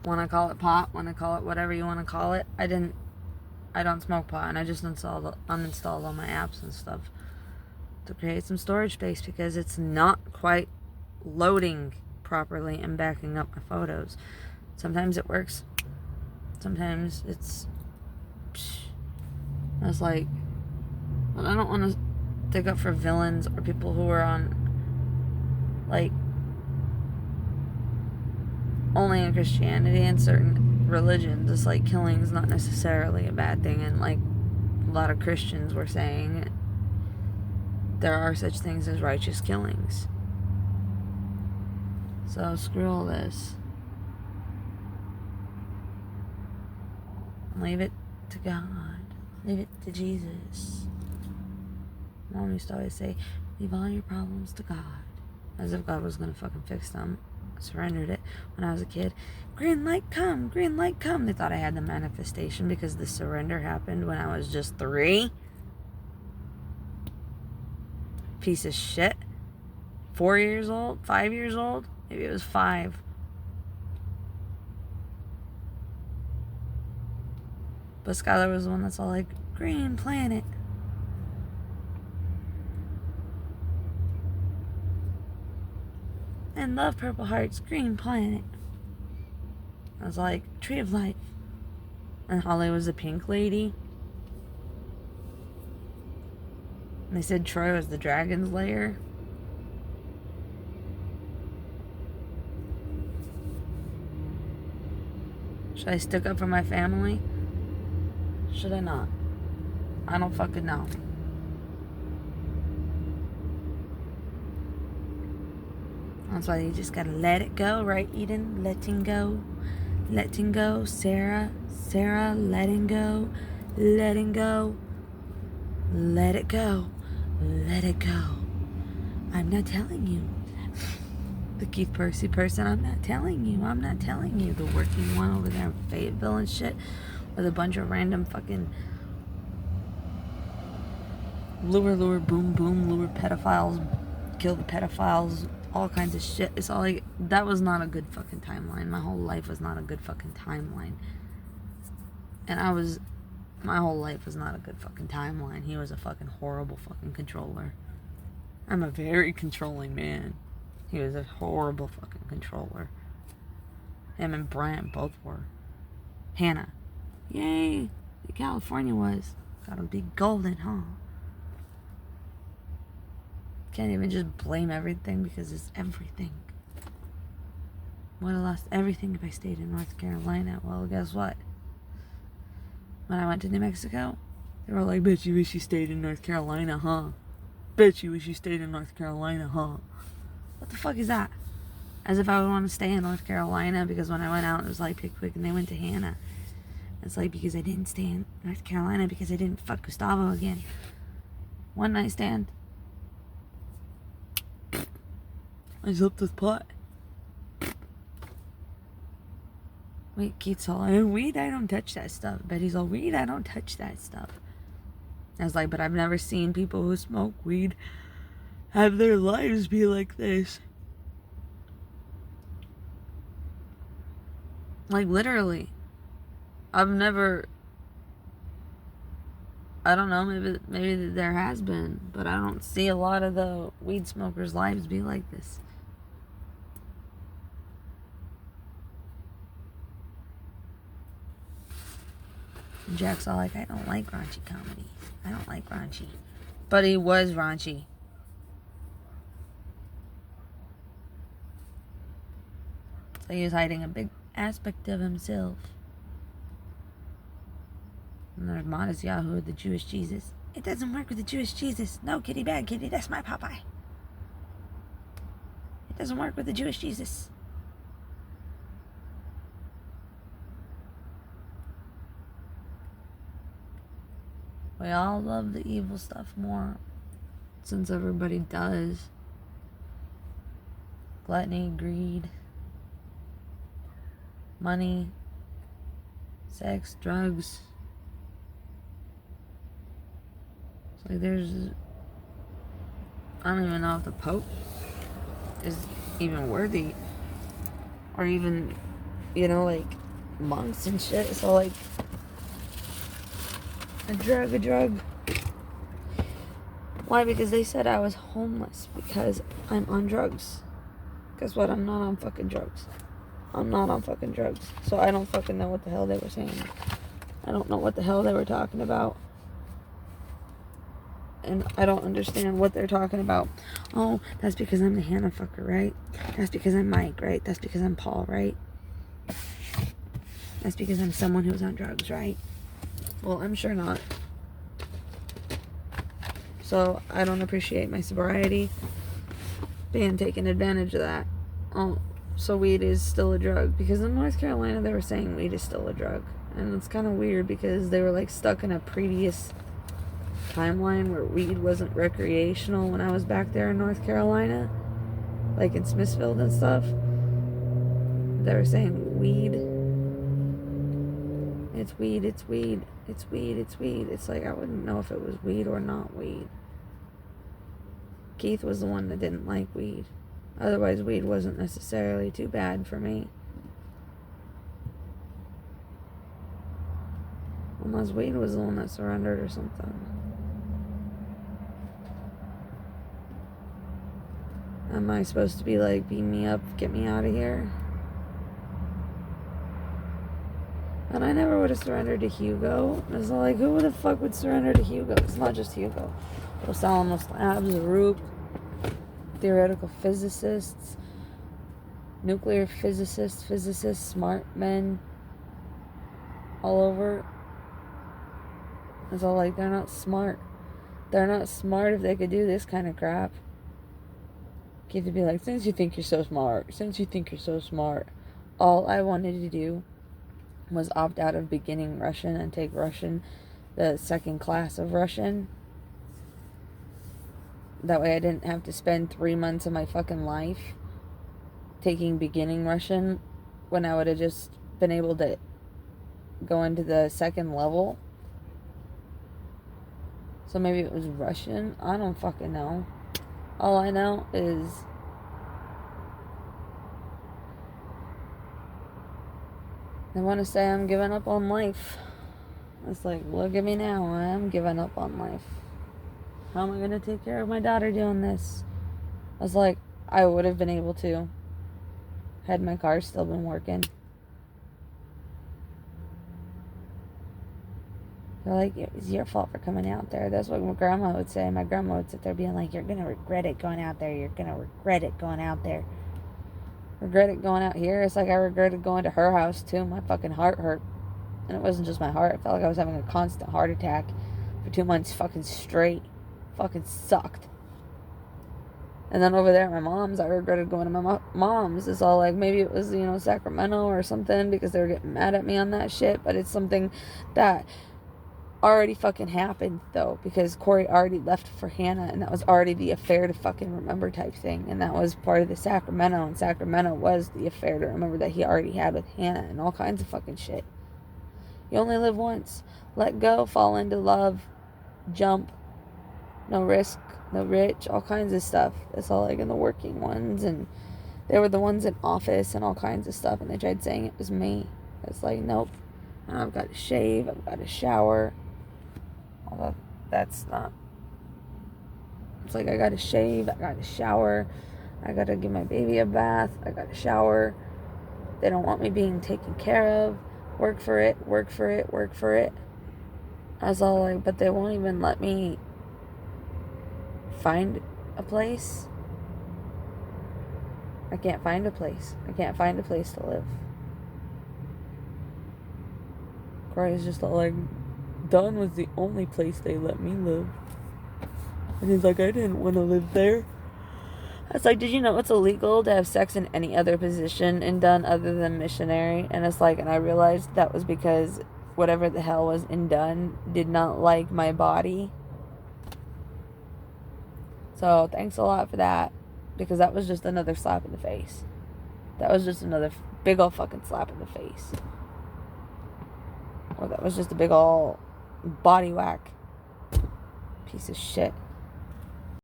Want to call it pot, want to call it whatever you want to call it. I don't smoke pot, and I just uninstalled all my apps and stuff to create some storage space because it's not quite loading properly and backing up my photos. Sometimes it works. Sometimes it's like, but I don't want to stick up for villains or people who are on, like, only in Christianity and certain religions. It's like killing is not necessarily a bad thing, and like a lot of Christians were saying, there are such things as righteous killings. So screw all this. Leave it to God. Leave it to Jesus. Mom used to always say, leave all your problems to God. As if God was going to fucking fix them. I surrendered it when I was a kid. Green light come, green light come. They thought I had the manifestation because the surrender happened when I was just 3. Piece of shit. 4 years old? 5 years old? Maybe it was 5. But Skylar was the one that's all like, green planet. And love Purple Hearts, green planet. I was like, tree of life. And Holly was the pink lady. And they said Troy was the dragon's lair. Should I stick up for my family? Should I not? I don't fucking know. That's why you just gotta let it go, right, Eden? Letting go. Letting go. Sarah, letting go. Letting go. Let it go. Let it go. I'm not telling you. The Keith Percy person, I'm not telling you. The working one over there in Fayetteville and shit. With a bunch of random fucking lure, boom, lure pedophiles, kill the pedophiles, all kinds of shit. It's all like, that was not a good fucking timeline. My whole life was not a good fucking timeline. And my whole life was not a good fucking timeline. He was a fucking horrible fucking controller. I'm a very controlling man. He was a horrible fucking controller. Him and Bryant both were. Hannah. Yay! California was. Got to be golden, huh? Can't even just blame everything because it's everything. Would have lost everything if I stayed in North Carolina. Well, guess what? When I went to New Mexico, they were like, bet you wish you stayed in North Carolina, huh? Bet you wish you stayed in North Carolina, huh? What the fuck is that? As if I would want to stay in North Carolina because when I went out, it was like Pickwick and they went to Hannah. It's like because I didn't stay in North Carolina because I didn't fuck Gustavo again. One night stand. I slept with pot. Wait, Keith's all, weed, I don't touch that stuff. Betty's all, weed, I don't touch that stuff. I was like, but I've never seen people who smoke weed have their lives be like this. Like, literally. I've never, I don't know, maybe there has been, but I don't see a lot of the weed smokers' lives be like this. And Jack's all like, I don't like raunchy comedy. I don't like raunchy. But he was raunchy. So he was hiding a big aspect of himself. And there's Modest Yahoo, the Jewish Jesus. It doesn't work with the Jewish Jesus. No, kitty, bad kitty, that's my Popeye. It doesn't work with the Jewish Jesus. We all love the evil stuff more, since everybody does. Gluttony, greed, money, sex, drugs. It's like I don't even know if the Pope is even worthy or even you know, like monks and shit. So like, a drug. Why? Because they said I was homeless because I'm on drugs. Guess what? I'm not on fucking drugs. I'm not on fucking drugs. So I don't fucking know what the hell they were saying. I don't know what the hell they were talking about. And I don't understand what they're talking about. Oh, that's because I'm the Hannah fucker, right? That's because I'm Mike, right? That's because I'm Paul, right? That's because I'm someone who's on drugs, right? Well, I'm sure not. So I don't appreciate my sobriety being taken advantage of that. Oh, so weed is still a drug. Because in North Carolina, they were saying weed is still a drug. And it's kind of weird because they were like stuck in a previous timeline where weed wasn't recreational when I was back there in North Carolina. Like in Smithfield and stuff. They were saying weed. It's weed, it's weed. It's weed, it's weed. It's like I wouldn't know if it was weed or not weed. Keith was the one that didn't like weed. Otherwise, weed wasn't necessarily too bad for me. Unless weed was the one that surrendered or something. Am I supposed to be like, beam me up, get me out of here? And I never would have surrendered to Hugo. It's like, who the fuck would surrender to Hugo? It's not just Hugo. Los Alamos Labs, Roop, theoretical physicists, nuclear physicists, smart men, all over. It's all like, they're not smart. They're not smart if they could do this kind of crap. Keith would be like, since you think you're so smart, all I wanted to do was opt out of beginning Russian and take Russian, the second class of Russian. That way I didn't have to spend 3 months of my fucking life taking beginning Russian when I would have just been able to go into the second level. So maybe it was Russian. I don't fucking know. All I know is they want to say I'm giving up on life. It's like, look at me now. I am giving up on life. How am I going to take care of my daughter doing this? I was like, I would have been able to had my car still been working. They're like, it's your fault for coming out there. That's what my grandma would say. My grandma would sit there being like, you're going to regret it going out there. You're going to regret it going out there. Regret it going out here. It's like I regretted going to her house too. My fucking heart hurt. And it wasn't just my heart. I felt like I was having a constant heart attack for 2 months fucking straight. Fucking sucked. And then over there at my mom's, I regretted going to my mom's. It's all like, maybe it was, Sacramento or something because they were getting mad at me on that shit. But it's something that already fucking happened though, because Corey already left for Hannah, and that was already the affair to fucking remember type thing, and that was part of the Sacramento, and Sacramento was the affair to remember that he already had with Hannah, and all kinds of fucking shit. You only live once. Let go, fall into love, jump, no risk, no rich, all kinds of stuff. That's all like in the working ones, and they were the ones in office and all kinds of stuff, and they tried saying it was me. It's like, nope. And I've got to shave, I've got to shower. Although that's not. It's like I gotta shave, I gotta shower, I gotta give my baby a bath, I gotta shower. They don't want me being taken care of. Work for it. I was all like, but they won't even let me find a place. I can't find a place. I can't find a place to live. Corey's just like, Don was the only place they let me live. And he's like, I didn't want to live there. I was like, did you know it's illegal to have sex in any other position in Dunn other than missionary? And it's like, and I realized that was because whatever the hell was in Dunn did not like my body. So thanks a lot for that, because that was just another slap in the face. That was just another big old fucking slap in the face. Or that was just a big old body whack. Piece of shit.